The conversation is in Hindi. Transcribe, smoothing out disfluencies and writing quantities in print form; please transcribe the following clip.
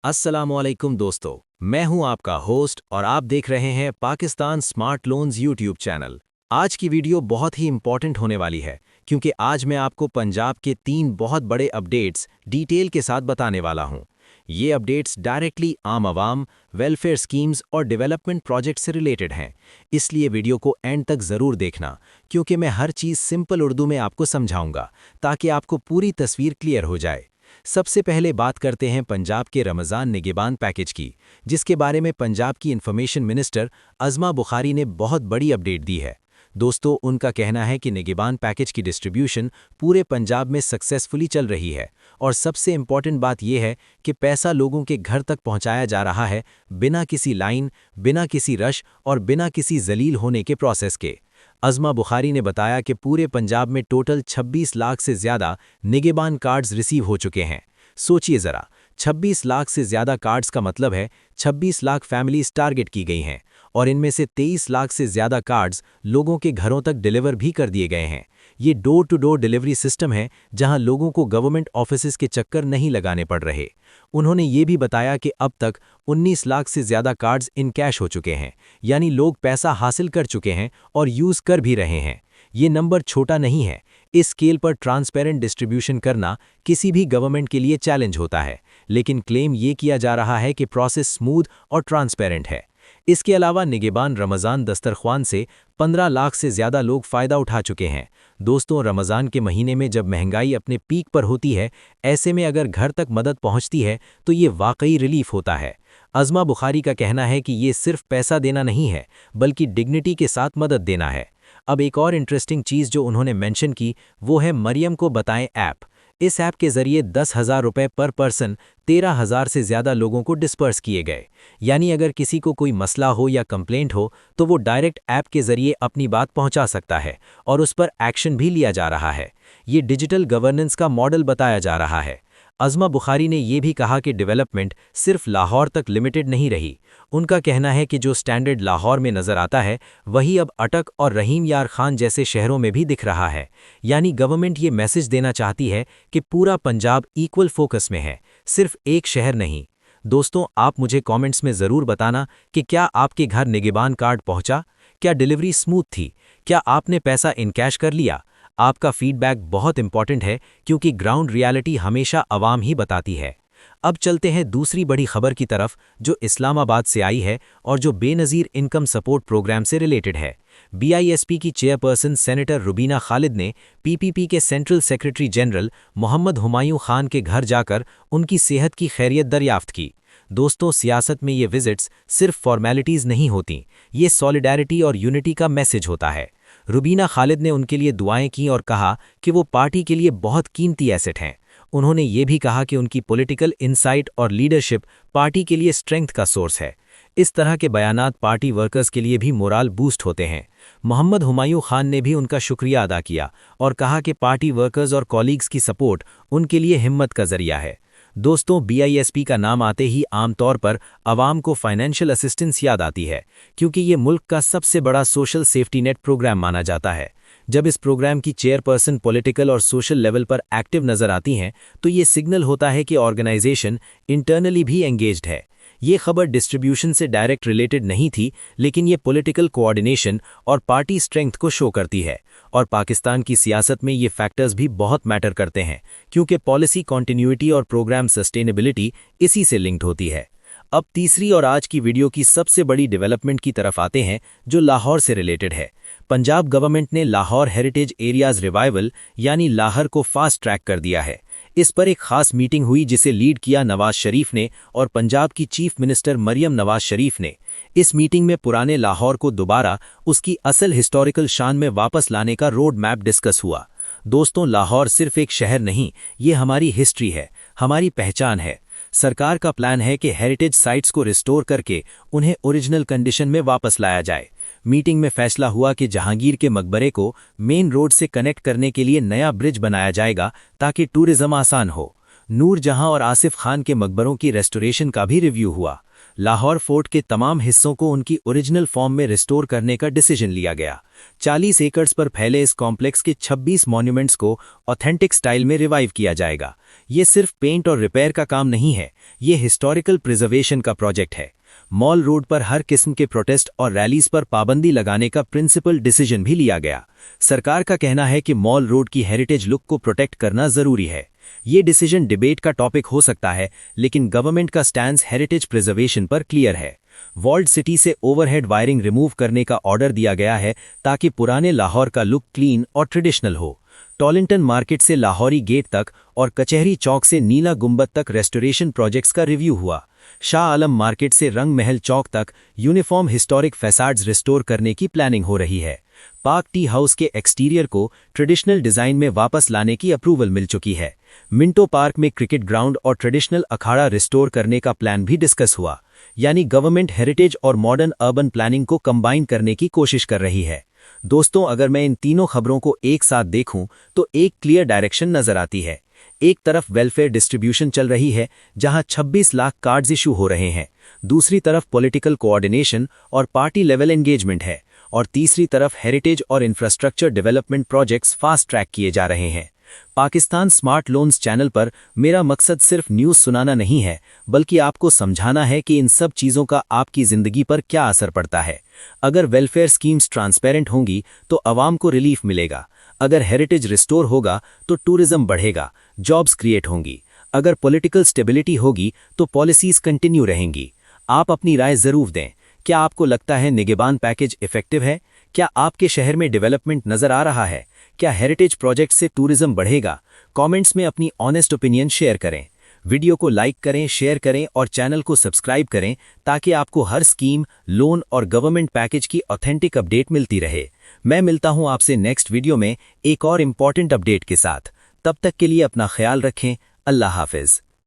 अस्सलामुअलैकुम दोस्तों, मैं हूं आपका होस्ट और आप देख रहे हैं Pakistan smart loans YouTube channel. आज की वीडियो बहुत ही इंपॉर्टेंट होने वाली है क्योंकि आज मैं आपको पंजाब के 3 बहुत बड़े अपडेट्स डिटेल के साथ बताने वाला हूं। ये अपडेट्स डायरेक्टली आम आवाम, वेलफेयर स्कीम्स और डेवलपमेंट प्रोजेक्ट से रिलेटेड हैं, इसलिए वीडियो को एंड तक ज़रूर देखना क्योंकि मैं हर चीज़ सिंपल उर्दू में आपको समझाऊंगा ताकि आपको पूरी तस्वीर क्लियर हो जाए। सबसे पहले बात करते हैं पंजाब के रमज़ान निगहबान पैकेज की, जिसके बारे में पंजाब की इंफॉर्मेशन मिनिस्टर अज़मा बुखारी ने बहुत बड़ी अपडेट दी है। दोस्तों, उनका कहना है कि निगहबान पैकेज की डिस्ट्रीब्यूशन पूरे पंजाब में सक्सेसफुली चल रही है और सबसे इम्पॉर्टेंट बात यह है कि पैसा लोगों के घर तक पहुंचाया जा रहा है बिना किसी लाइन, बिना किसी रश और बिना किसी जलील होने के प्रोसेस के। अज़मा बुखारी ने बताया कि पूरे पंजाब में टोटल 26 लाख से ज़्यादा निगहबान कार्ड्स रिसीव हो चुके हैं। सोचिए ज़रा, 26 लाख से ज़्यादा कार्ड्स का मतलब है 26 लाख फैमिलीज टारगेट की गई हैं और इनमें से 23 लाख से ज़्यादा कार्ड्स लोगों के घरों तक डिलीवर भी कर दिए गए हैं। ये door to door delivery system है जहां लोगों को गवर्नमेंट ऑफिसेज के चक्कर नहीं लगाने पड़ रहे। उन्होंने ये भी बताया कि अब तक 19 लाख से ज़्यादा कार्ड्स इन कैश हो चुके हैं, यानी लोग पैसा हासिल कर चुके हैं और यूज़ कर भी रहे हैं। ये नंबर छोटा नहीं है। इस स्केल पर ट्रांसपेरेंट डिस्ट्रीब्यूशन करना किसी भी गवर्नमेंट के लिए चैलेंज होता है, लेकिन क्लेम ये किया जा रहा है कि प्रोसेस स्मूथ और ट्रांसपेरेंट है। इसके अलावा निगहबान रमज़ान दस्तरख्वान से 15 लाख से ज़्यादा लोग फ़ायदा उठा चुके हैं। दोस्तों, रमज़ान के महीने में जब महंगाई अपने पीक पर होती है, ऐसे में अगर घर तक मदद पहुंचती है तो ये वाकई रिलीफ होता है। अज़मा बुखारी का कहना है कि ये सिर्फ पैसा देना नहीं है, बल्कि डिग्निटी के साथ मदद देना है। अब एक और इंटरेस्टिंग चीज़ जो उन्होंने मेंशन की वो है मरियम को बताएं ऐप। इस ऐप के जरिए 10,000 रुपये पर पर्सन 13,000 से ज़्यादा लोगों को डिस्पर्स किए गए। यानी अगर किसी को कोई मसला हो या कंप्लेंट हो तो वो डायरेक्ट ऐप के जरिए अपनी बात पहुंचा सकता है और उस पर एक्शन भी लिया जा रहा है। ये डिजिटल गवर्नेंस का मॉडल बताया जा रहा है। अज़मा बुखारी ने यह भी कहा कि डेवलपमेंट सिर्फ लाहौर तक लिमिटेड नहीं रही। उनका कहना है कि जो स्टैंडर्ड लाहौर में नज़र आता है वही अब अटक और रहीम यार खान जैसे शहरों में भी दिख रहा है। यानी गवर्नमेंट ये मैसेज देना चाहती है कि पूरा पंजाब इक्वल फोकस में है, सिर्फ एक शहर नहीं। दोस्तों, आप मुझे कमेंट्स में ज़रूर बताना कि क्या आपके घर निगहबान कार्ड पहुंचा? क्या डिलीवरी स्मूथ थी? क्या आपने पैसा इन कैश कर लिया? आपका फीडबैक बहुत इंपॉर्टेंट है क्योंकि ग्राउंड रियलिटी हमेशा अवाम ही बताती है। अब चलते हैं दूसरी बड़ी खबर की तरफ जो इस्लामाबाद से आई है और जो बेनज़ीर इनकम सपोर्ट प्रोग्राम से रिलेटेड है। बीआईएसपी की चेयरपर्सन सेनेटर रुबीना खालिद ने पीपीपी के central secretary general Mohammad Humayun Khan के घर जाकर उनकी सेहत की खैरियत दरियाफ्त की। दोस्तों, सियासत में ये विजिट्स सिर्फ फॉर्मेलिटीज़ नहीं होती, ये सॉलिडारिटी और यूनिटी का मैसेज होता है। रुबीना खालिद ने उनके लिए दुआएं की और कहा कि वो पार्टी के लिए बहुत कीमती एसेट हैं। उन्होंने ये भी कहा कि उनकी पॉलिटिकल इनसाइट और लीडरशिप पार्टी के लिए स्ट्रेंथ का सोर्स है। इस तरह के बयानात पार्टी वर्कर्स के लिए भी मोराल बूस्ट होते हैं। मोहम्मद हुमायूं खान ने भी उनका शुक्रिया अदा किया और कहा कि पार्टी वर्कर्स और कॉलीग्स की सपोर्ट उनके लिए हिम्मत का जरिया है। दोस्तों, बीआईएसपी का नाम आते ही आमतौर पर आवाम को फाइनेंशियल असिस्टेंस याद आती है क्योंकि ये मुल्क का सबसे बड़ा सोशल सेफ्टी नेट प्रोग्राम माना जाता है। जब इस प्रोग्राम की चेयरपर्सन पॉलिटिकल और सोशल लेवल पर एक्टिव नजर आती हैं तो ये सिग्नल होता है कि ऑर्गेनाइजेशन इंटरनली भी एंगेज्ड है। ये खबर डिस्ट्रीब्यूशन से डायरेक्ट रिलेटेड नहीं थी, लेकिन ये पॉलिटिकल कोऑर्डिनेशन और पार्टी स्ट्रेंथ को शो करती है। और पाकिस्तान की सियासत में ये फैक्टर्स भी बहुत मैटर करते हैं क्योंकि पॉलिसी कॉन्टिन्यूटी और प्रोग्राम सस्टेनेबिलिटी इसी से लिंक्ड होती है। अब तीसरी और आज की वीडियो की सबसे बड़ी डेवलपमेंट की तरफ आते हैं जो लाहौर से रिलेटेड है। पंजाब गवर्नमेंट ने लाहौर हेरिटेज एरियाज रिवाइवल यानी लाहर को फास्ट ट्रैक कर दिया है। इस पर एक खास मीटिंग हुई जिसे लीड किया नवाज शरीफ ने और पंजाब की चीफ मिनिस्टर मरियम नवाज शरीफ ने। इस मीटिंग में पुराने लाहौर को दोबारा उसकी असल हिस्टोरिकल शान में वापस लाने का रोड मैप डिस्कस हुआ। दोस्तों, लाहौर सिर्फ एक शहर नहीं, ये हमारी हिस्ट्री है, हमारी पहचान है। सरकार का प्लान है कि हेरिटेज साइट्स को रिस्टोर करके उन्हें ओरिजिनल कंडीशन में वापस लाया जाए। मीटिंग में फैसला हुआ कि जहांगीर के मकबरे को मेन रोड से कनेक्ट करने के लिए नया ब्रिज बनाया जाएगा ताकि टूरिज्म आसान हो। नूरजहां और आसिफ खान के मकबरों की रेस्टोरेशन का भी रिव्यू हुआ। लाहौर फोर्ट के तमाम हिस्सों को उनकी ओरिजिनल फॉर्म में रिस्टोर करने का डिसीजन लिया गया। 40 एकड़ पर फैले इस कॉम्प्लेक्स के 26 मॉन्यूमेंट्स को ऑथेंटिक स्टाइल में रिवाइव किया जाएगा। ये सिर्फ पेंट और रिपेयर का काम नहीं है, ये हिस्टोरिकल प्रिजर्वेशन का प्रोजेक्ट है। मॉल रोड पर हर किस्म के प्रोटेस्ट और रैलीज पर पाबंदी लगाने का प्रिंसिपल डिसीजन भी लिया गया। सरकार का कहना है कि मॉल रोड की हेरिटेज लुक को प्रोटेक्ट करना जरूरी है। ये डिसीजन डिबेट का टॉपिक हो सकता है, लेकिन गवर्नमेंट का स्टैंड हेरिटेज प्रिजर्वेशन पर क्लियर है। वॉल्ड सिटी से ओवरहेड वायरिंग रिमूव करने का ऑर्डर दिया गया है ताकि पुराने लाहौर का लुक क्लीन और ट्रेडिशनल हो। टॉलिंटन मार्केट से लाहौरी गेट तक और कचहरी चौक से नीला गुंबद तक रेस्टोरेशन प्रोजेक्ट्स का रिव्यू हुआ। शाह आलम मार्केट से रंग महल चौक तक यूनिफॉर्म हिस्टोरिक फैसाड्स रिस्टोर करने की प्लानिंग हो रही है। पार्क टी हाउस के एक्सटीरियर को ट्रेडिशनल डिजाइन में वापस लाने की अप्रूवल मिल चुकी है। मिंटो पार्क में क्रिकेट ग्राउंड और ट्रेडिशनल अखाड़ा रिस्टोर करने का प्लान भी डिस्कस हुआ। यानी गवर्नमेंट हेरिटेज और मॉडर्न अर्बन प्लानिंग को कंबाइन करने की कोशिश कर रही है। दोस्तों, अगर मैं इन तीनों खबरों को एक साथ देखूं तो एक क्लियर डायरेक्शन नजर आती है। एक तरफ वेलफेयर डिस्ट्रीब्यूशन चल रही है, जहां 26 लाख कार्ड्स इशू हो रहे हैं। दूसरी तरफ पॉलिटिकल कोऑर्डिनेशन और पार्टी लेवल एंगेजमेंट है, और तीसरी तरफ हेरिटेज और infrastructure development projects fast track किए जा रहे हैं। पाकिस्तान स्मार्ट लोन्स चैनल पर मेरा मकसद सिर्फ न्यूज़ सुनाना नहीं है, बल्कि आपको समझाना है कि इन सब चीज़ों का आपकी ज़िंदगी पर क्या असर पड़ता है। अगर वेलफेयर स्कीम्स ट्रांसपेरेंट होंगी तो आवाम को रिलीफ मिलेगा। अगर हेरिटेज रिस्टोर होगा तो टूरिज्म बढ़ेगा, जॉब्स क्रिएट होंगी। अगर पॉलिटिकल स्टेबिलिटी होगी तो पॉलिसीज कंटिन्यू रहेंगी। आप अपनी राय ज़रूर दें। क्या आपको लगता है निगहबान पैकेज इफेक्टिव है? क्या आपके शहर में डेवलपमेंट नज़र आ रहा है? क्या हेरिटेज प्रोजेक्ट से टूरिज्म बढ़ेगा? कमेंट्स में अपनी ऑनेस्ट ओपिनियन शेयर करें। वीडियो को लाइक करें, शेयर करें और चैनल को सब्सक्राइब करें ताकि आपको हर स्कीम, लोन और गवर्नमेंट पैकेज की ऑथेंटिक अपडेट मिलती रहे। मैं मिलता हूं आपसे नेक्स्ट वीडियो में एक और इम्पॉर्टेंट अपडेट के साथ। तब तक के लिए अपना ख्याल रखें। अल्लाह हाफिज।